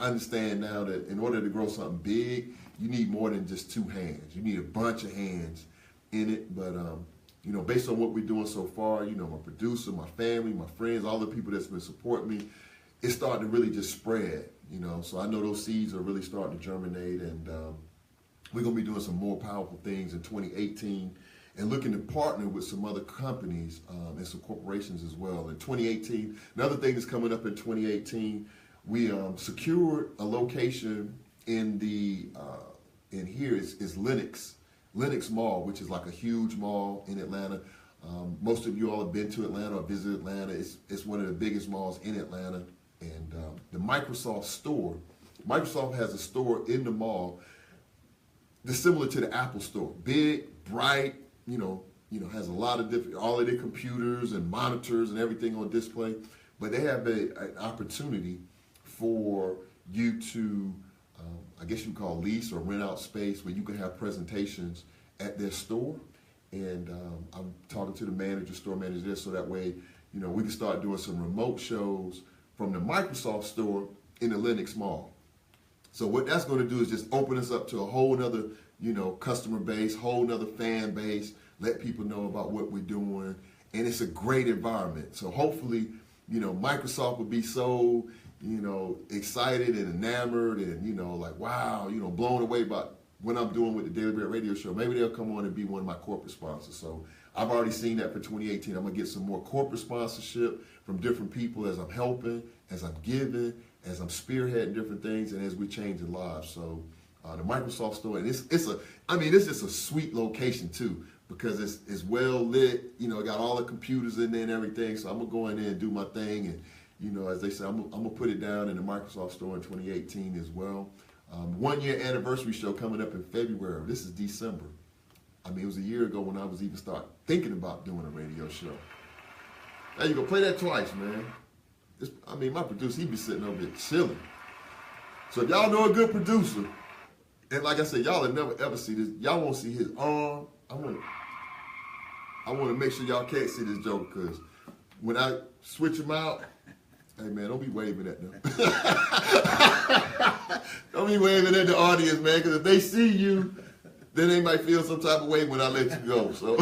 understand now that in order to grow something big, you need more than just two hands. You need a bunch of hands in it. But, you know, based on what we're doing so far, you know, my producer, my family, my friends, all the people that's been supporting me, it's starting to really just spread, you know. So I know those seeds are really starting to germinate, and we're going to be doing some more powerful things in 2018 and looking to partner with some other companies and some corporations as well. In 2018, another thing that's coming up in 2018, we secured a location in here is Lenox Mall, which is like a huge mall in Atlanta. Most of you all have been to Atlanta or visited Atlanta. It's one of the biggest malls in Atlanta. And the Microsoft store, Microsoft has a store in the mall that's similar to the Apple store. Big, bright, you know, has a lot of different, all of their computers and monitors and everything on display. But they have an opportunity for you to, I guess you call lease or rent out space where you can have presentations at their store. And I'm talking to the store manager there, so that way, you know, we can start doing some remote shows from the Microsoft store in the Lenox Mall. So what that's going to do is just open us up to a whole nother, you know, customer base, whole nother fan base, let people know about what we're doing. And it's a great environment. So hopefully, you know, Microsoft will be so, you know, excited and enamored and, you know, like, wow, you know, blown away by what I'm doing with the Daily Bread radio show. Maybe they'll come on and be one of my corporate sponsors. So I've already seen that for 2018. I'm going to get some more corporate sponsorship from different people as I'm helping, as I'm giving, as I'm spearheading different things, and as we change the lives. So the Microsoft store, and it's just a sweet location too, because it's well lit. You know, it got all the computers in there and everything. So I'm gonna go in there and do my thing, and you know, as they say, I'm gonna put it down in the Microsoft store in 2018 as well. 1 year anniversary show coming up in February. This is December. I mean, it was a year ago when I was even start thinking about doing a radio show. Now you go play that twice, man. My producer, he be sitting over there chilling. So if y'all know a good producer, and like I said, y'all will never ever see this. Y'all won't see his arm. I want to make sure y'all can't see this joke, because when I switch him out, hey man, don't be waving at them. Don't be waving at the audience, man, because if they see you, then they might feel some type of way when I let you go. So,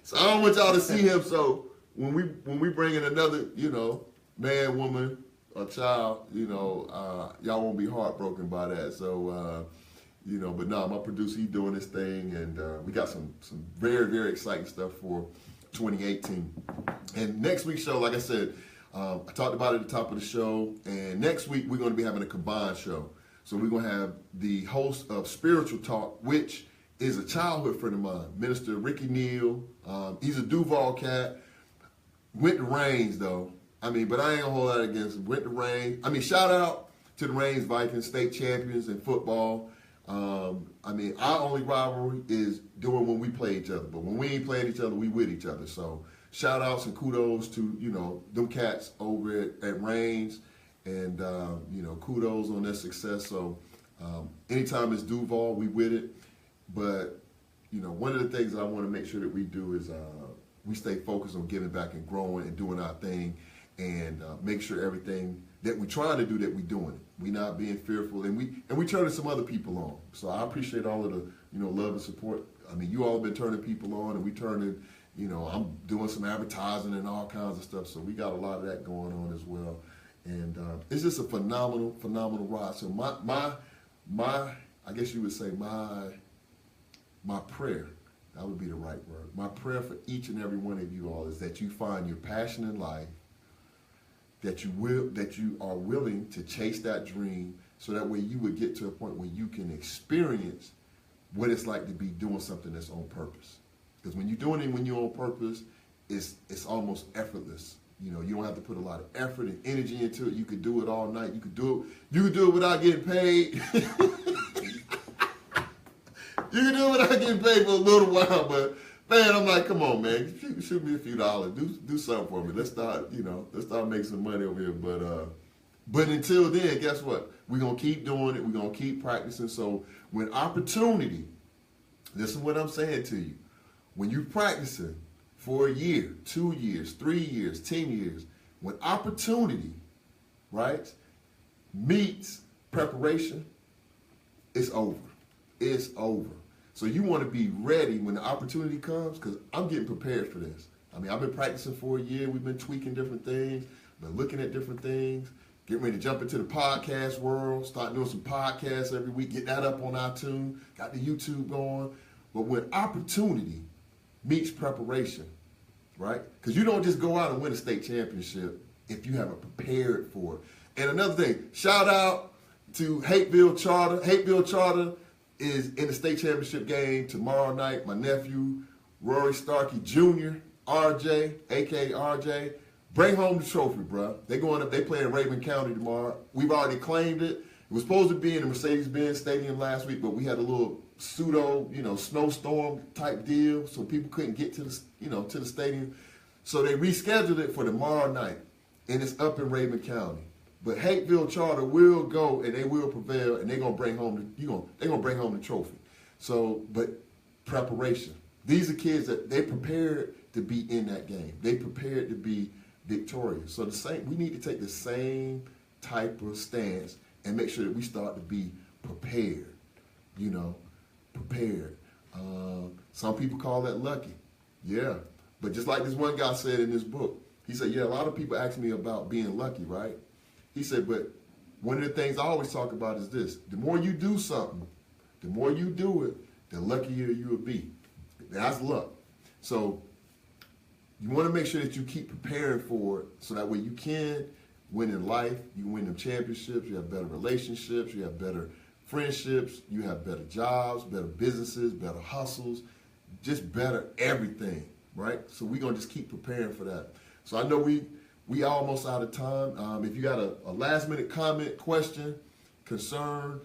so I don't want y'all to see him. So when we bring in another, you know, man, woman, or child, you know, y'all won't be heartbroken by that. So, you know, but no, my producer, he's doing his thing, and we got some very, very exciting stuff for 2018. And next week's show, like I said, I talked about it at the top of the show, and next week we're going to be having a combined show. So we're going to have the host of Spiritual Talk, which is a childhood friend of mine, Minister Ricky Neal. He's a Duval cat. Went to Reigns, though. But I ain't going to hold that against him. Went to Reigns. Shout out to the Reigns Vikings, state champions in football. Our only rivalry is doing when we play each other. But when we ain't playing each other, we with each other. So shout outs and kudos to, you know, them cats over at Reigns. And, you know, kudos on their success. So anytime it's Duval, we with it. But, you know, one of the things that I want to make sure that we do is we stay focused on giving back and growing and doing our thing, and make sure everything that we're trying to do, that we're doing it. We not being fearful, and we turning some other people on. So I appreciate all of the, you know, love and support. You all have been turning people on, and we turning I'm doing some advertising and all kinds of stuff. So we got a lot of that going on as well. And it's just a phenomenal, phenomenal ride. So my I guess you would say my prayer, that would be the right word. My prayer for each and every one of you all is that you find your passion in life, that you are willing to chase that dream, so that way you would get to a point where you can experience what it's like to be doing something that's on purpose. Because when you're doing it when you're on purpose, it's almost effortless. You don't have to put a lot of effort and energy into it. You could do it all night. You could do it without getting paid. You can do it without getting paid for a little while, but man, I'm like, come on, man, shoot me a few dollars, do something for me. Let's start making some money over here. But until then, guess what? We're gonna keep doing it. We're gonna keep practicing. So when opportunity, listen to what I'm saying to you. When you're practicing for a year, 2 years, 3 years, 10 years, when opportunity, right, meets preparation, it's over. It's over. So you want to be ready when the opportunity comes, because I'm getting prepared for this. I mean, I've been practicing for a year. We've been tweaking different things, been looking at different things, getting ready to jump into the podcast world, start doing some podcasts every week, get that up on iTunes, got the YouTube going. But when opportunity meets preparation, right? Because you don't just go out and win a state championship if you haven't prepared for it. And another thing, shout out to Hateville Charter. Hateville Charter is in the state championship game tomorrow night. My nephew, Rory Starkey Jr., RJ, a.k.a. RJ, bring home the trophy, bro. They play in Raven County tomorrow. We've already claimed it. It was supposed to be in the Mercedes-Benz Stadium last week, but we had a little pseudo, snowstorm type deal, so people couldn't get to the stadium. So they rescheduled it for tomorrow night, and it's up in Raven County. But Hateville Charter will go, and they will prevail, and they're gonna bring home the trophy. So, but preparation. These are kids that they prepared to be in that game. They prepared to be victorious. So we need to take the same type of stance and make sure that we start to be prepared. Prepared. Some people call that lucky. Yeah. But just like this one guy said in this book, he said, yeah, a lot of people ask me about being lucky, right? He said, but one of the things I always talk about is this. The more you do something, the more you do it, the luckier you will be. That's luck. So you want to make sure that you keep preparing for it, so that way you can win in life. You win them championships. You have better relationships. You have better friendships. You have better jobs, better businesses, better hustles, just better everything, right? So we're going to just keep preparing for that. So I know we almost out of time. If you got a last-minute comment, question, concern,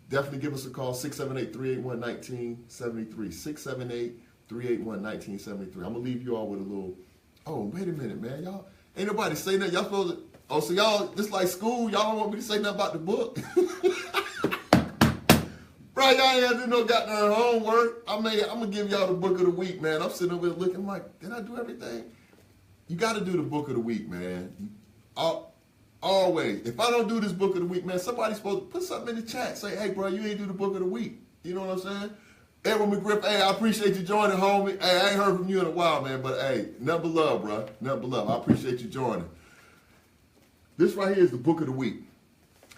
definitely give us a call, 678-381-1973, 678-381-1973. I'm going to leave you all with a little, wait a minute, man. Y'all, ain't nobody say nothing. Y'all supposed to, so y'all, just like school, y'all don't want me to say nothing about the book? Bro, y'all ain't have to do no goddamn homework. I'm going to give y'all the book of the week, man. I'm sitting over there looking like, did I do everything? You got to do the book of the week, man. Always. If I don't do this book of the week, man, somebody's supposed to put something in the chat. Say, hey, bro, you ain't do the book of the week. You know what I'm saying? Edward McGriff, hey, I appreciate you joining, homie. Hey, I ain't heard from you in a while, man, but hey, nothing but love, bro. Nothing but love. I appreciate you joining. This right here is the book of the week.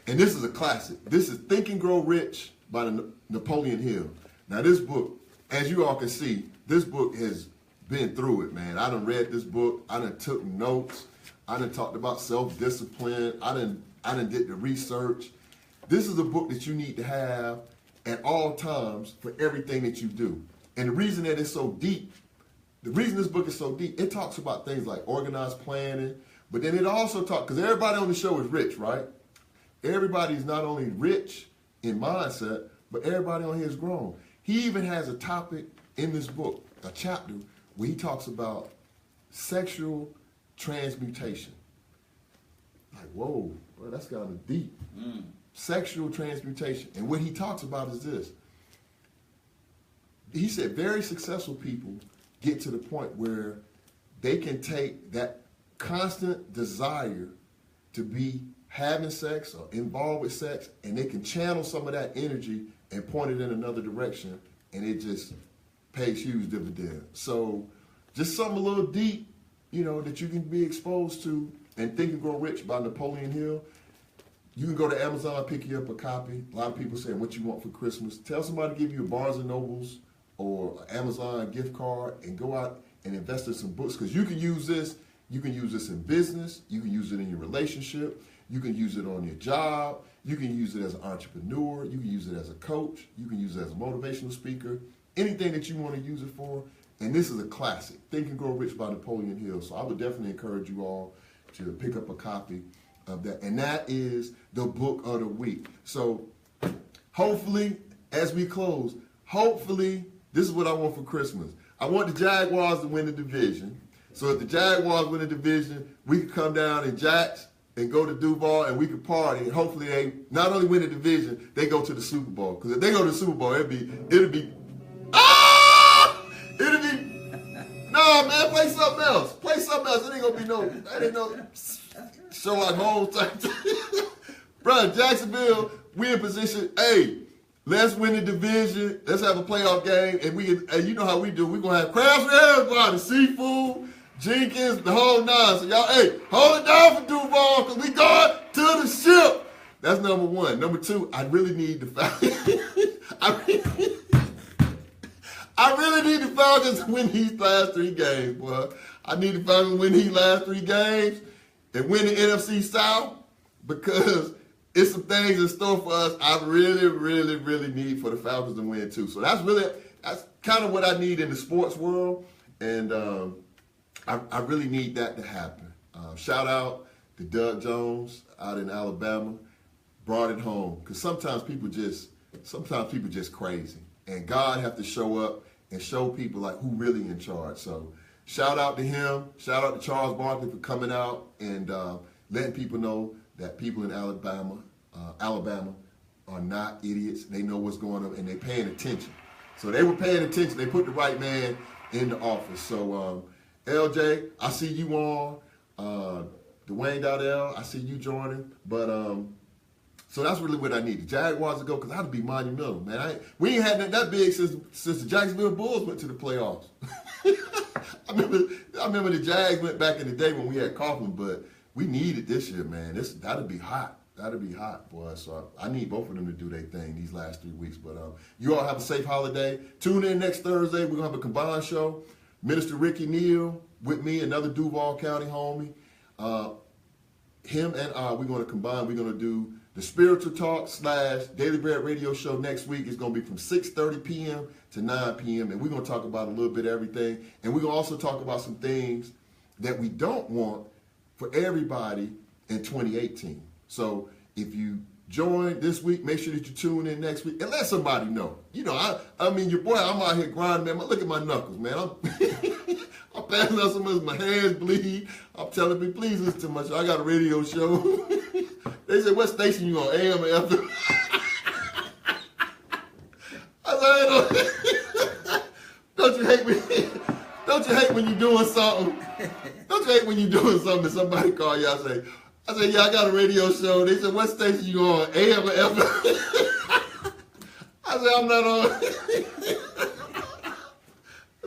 And this is a classic. This is Think and Grow Rich by Napoleon Hill. Now, this book, as you all can see, this book has been through it, man. I done read this book. I done took notes. I done talked about self-discipline. I done did the research. This is a book that you need to have at all times for everything that you do. And the reason that it's so deep, the reason this book is so deep, it talks about things like organized planning, but then it also talks, because everybody on the show is rich, right? Everybody's not only rich in mindset, but everybody on here is grown. He even has a topic in this book, a chapter, where he talks about sexual transmutation. Like, whoa, bro, that's kind of deep. Sexual transmutation. And what he talks about is this. He said very successful people get to the point where they can take that constant desire to be having sex or involved with sex, and they can channel some of that energy and point it in another direction, and it just pays huge dividends. So just something a little deep, that you can be exposed to. And Think and Grow Rich by Napoleon Hill. You can go to Amazon, pick you up a copy. A lot of people saying what you want for Christmas. Tell somebody to give you a Barnes & Nobles or Amazon gift card and go out and invest in some books, because you can use this. You can use this in business. You can use it in your relationship. You can use it on your job. You can use it as an entrepreneur. You can use it as a coach. You can use it as a motivational speaker. Anything that you want to use it for. And this is a classic, Think and Grow Rich by Napoleon Hill. So I would definitely encourage you all to pick up a copy of that. And that is the book of the week. So hopefully, as we close, this is what I want for Christmas. I want the Jaguars to win the division. So if the Jaguars win the division, we can come down in Jacks and go to Duval and we can party. And hopefully they not only win the division, they go to the Super Bowl. Because if they go to the Super Bowl, it'll be, no, man, play something else. Play something else. It ain't gonna be that ain't no Sherlock Holmes type. Bro, Jacksonville, we in position. Hey, let's win the division. Let's have a playoff game. And you know how we do. We're gonna have crabs for everybody. Seafood, Jenkins, the whole nine. So y'all, hey, hold it down for Duval, because we going to the ship. That's number one. Number two, I really need the Falcons. I really need the Falcons to win these last 3 games, boy. I need the Falcons to win these last 3 games and win the NFC South, because it's some things in store for us. I really, really, really need for the Falcons to win too. So that's kind of what I need in the sports world, and I really need that to happen. Shout out to Doug Jones out in Alabama, brought it home, because sometimes people just crazy, and God have to show up and show people like who really in charge. So shout out to him. Shout out to Charles Barkley for coming out and letting people know that people in Alabama are not idiots. They know what's going on and they paying attention. So they were paying attention. They put the right man in the office. So LJ, I see you on. Dwayne Dowdell, I see you joining. But so that's really what I need. The Jaguars to go, because that'd be monumental, man. We ain't had that big since the Jacksonville Bulls went to the playoffs. I remember the Jags went back in the day when we had Coughlin, but we need it this year, man. That'd be hot. That'd be hot, boy. So I need both of them to do their thing these last 3 weeks. But you all have a safe holiday. Tune in next Thursday. We're going to have a combined show. Minister Ricky Neal with me, another Duval County homie. Him and I, we're going to combine. We're going to do the Spiritual Talk / Daily Bread Radio Show next week. Is going to be from 6:30 p.m. to 9 p.m. And we're going to talk about a little bit of everything. And we're going to also talk about some things that we don't want for everybody in 2018. So if you join this week, make sure that you tune in next week and let somebody know. I mean, your boy, I'm out here grinding, man. Look at my knuckles, man. I'm passing out so much, my hands bleed. I'm telling people, please listen to my show. I got a radio show. They said, what station you on, AM or FM? I said, don't you hate me? Don't you hate when you're doing something? Don't you hate when you're doing something and somebody call you? I say, yeah, I got a radio show. They said, what station you on, AM or FM? I said, I'm not on. I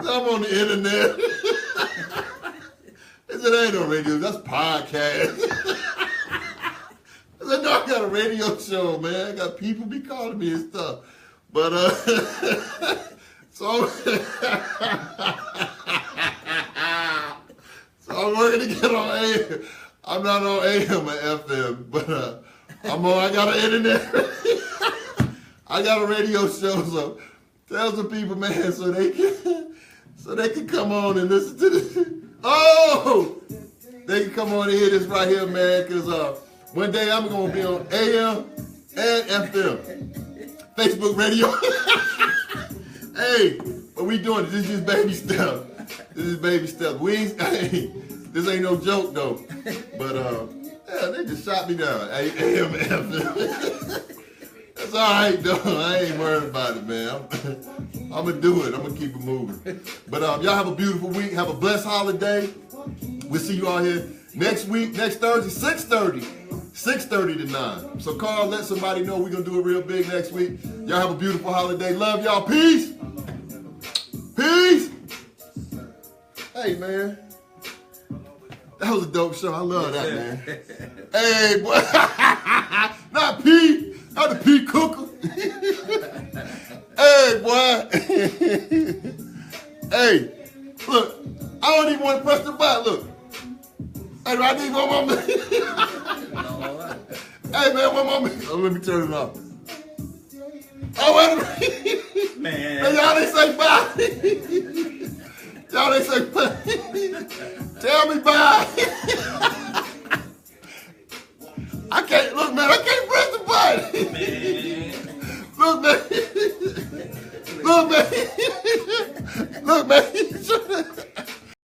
said, I'm on the internet. They said, there ain't no radio, that's podcast. I said, no, I got a radio show, man. I got people be calling me and stuff. But, so I'm working to get on AM. I'm not on AM or FM, but I got an internet. I got a radio show, so tell some people, man, so they can come on and listen to this. Oh, they can come on and hear this right here, man, because one day I'm gonna be on AM and FM, Facebook radio. Hey, what we doing? This is just baby stuff. This is baby stuff. This ain't no joke though. But yeah, they just shot me down. AM, FM. That's all right though. I ain't worried about it, man. I'm gonna do it. I'm gonna keep it moving. But y'all have a beautiful week. Have a blessed holiday. We'll see you all here next week, next Thursday, 6:30 to 9. So Carl, let somebody know we're gonna do it real big next week. Y'all have a beautiful holiday. Love y'all. Peace. Peace. Hey, man. That was a dope show. I love that, man. Hey, boy. Not P. Not the P cooker. Hey, boy. Hey, look. I don't even want to press the button. Look. Hey, I need one more minute. Hey, man, one more minute. Oh, let me turn it off. Oh, wait a minute. Man, y'all ain't say bye. Y'all ain't say bye. Tell me bye. I can't, look, man, I can't press the button. Man. Look, man.